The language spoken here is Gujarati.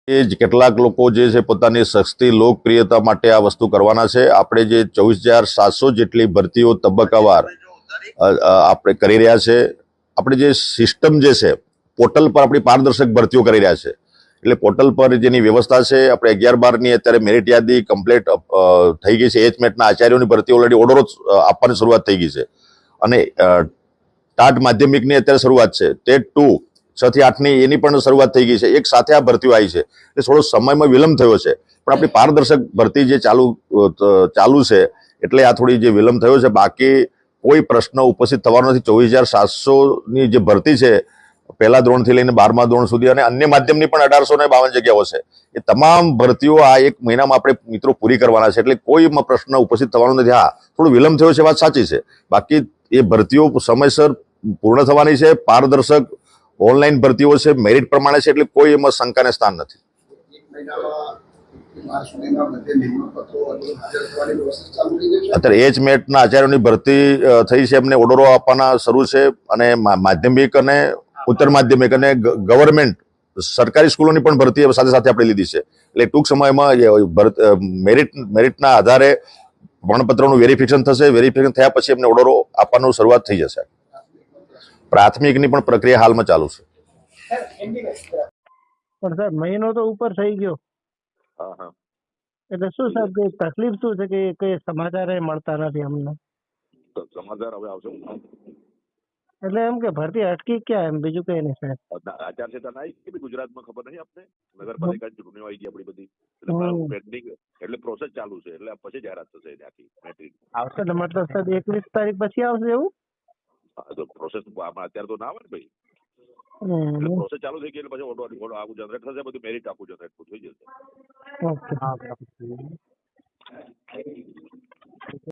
એ જ કેટલાક લોકો જે છે પોતાની સસ્તી લોકપ્રિયતા માટે આ વસ્તુ કરવાના છે. આપણે જે 24,700 જેટલી ભરતીઓ તબક્કાવાર આપણે કરી રહ્યા છે. આપણે જે સિસ્ટમ જે છે પોર્ટલ પર આપણી પારદર્શક ભરતીઓ કરી રહ્યા છે. એટલે પોર્ટલ પર જેની વ્યવસ્થા છે, આપણે 11-12ની અત્યારે મેરિટ યાદી કમ્પ્લીટ થઈ ગઈ છે. એચમેટના આચાર્યોની ભરતી ઓલરેડી ઓર્ડરો આપવાની શરૂઆત થઈ ગઈ છે અને ટાટ માધ્યમિકની અત્યારે શરૂઆત છે. ટેટ 2 6 થી 8ની એની પણ શરૂઆત થઈ ગઈ છે. એક સાથે આ ભરતીઓ આવી છે એટલે થોડો સમયમાં વિલંબ થયો છે, પણ આપણી પારદર્શક ભરતી જે ચાલુ છે એટલે આ થોડી જે વિલંબ થયો છે. બાકી કોઈ પ્રશ્ન ઉપસ્થિત થવાનો નથી. 24,700ની જે ભરતી છે પહેલા ધોરણથી લઈને 12મા ધોરણ સુધી અને અન્ય માધ્યમની પણ 1852 જગ્યાઓ છે. એ તમામ ભરતીઓ આ એક મહિનામાં આપણે મિત્રો પૂરી કરવાના છે એટલે કોઈ પ્રશ્ન ઉપસ્થિત થવાનો નથી. હા, થોડો વિલંબ થયો છે, વાત સાચી છે. બાકી એ ભરતીઓ સમયસર પૂર્ણ થવાની છે. પારદર્શક ઓનલાઈન ભરતીઓ છે, મેરિટ પ્રમાણે છે એટલે કોઈ એમાં શંકાને સ્થાન નથી. અત્યારે એચમેટના આચાર્યોની ભરતી થઈ છે, એમને ઓર્ડરો આપવાના શરૂ છે અને માધ્યમિક અને ઉત્તર માધ્યમિક અને ગવર્મેન્ટ સરકારી સ્કૂલોની પણ ભરતી સાથે સાથે આપણે લીધી છે. એટલે ટૂંક સમયમાં મેરિટના આધારે પ્રમાણપત્રનું વેરિફિકેશન થશે. વેરિફિકેશન થયા પછી એમને ઓર્ડરો આપવાનું શરૂઆત થઈ જશે. પ્રાથમિકની પણ પ્રક્રિયા હાલમાં ચાલુ છે. પણ સાહેબ મહિનો તો ઉપર થઈ ગયો, એટલે શું સાહેબ કઈ તકલીફ શું છે કે કઈ સમાચાર મળતા નથી અમને? સમાચાર હવે આવશે એટલે એમ કે ભરતી અટકી ક્યાં, એમ બીજું કઈ નહીં સાહેબ. આચારસંહિતા આવી ગુજરાતમાં, ખબર નહીં આપને? નગરપાલિકા ચૂંટણીઓ આવી ગઈ આપણી બધી, એટલે પેન્ડિંગ, એટલે પ્રોસેસ ચાલુ છે. એટલે પછી જાહેરાત થશે આખી મેટ્રિક આવશે એટલે મતલબ સાહેબ 21 તારીખ પછી આવશે એવું? હા, તો પ્રોસેસ અત્યારે તો ના આવે ને ભાઈ. એટલે પ્રોસેસ ચાલુ થઈ ગઈ એટલે પછી ઓટો આખું જનરેટ થશે, બધું મેરિટ આખું જનરેટ થઈ જશે. ઓકે.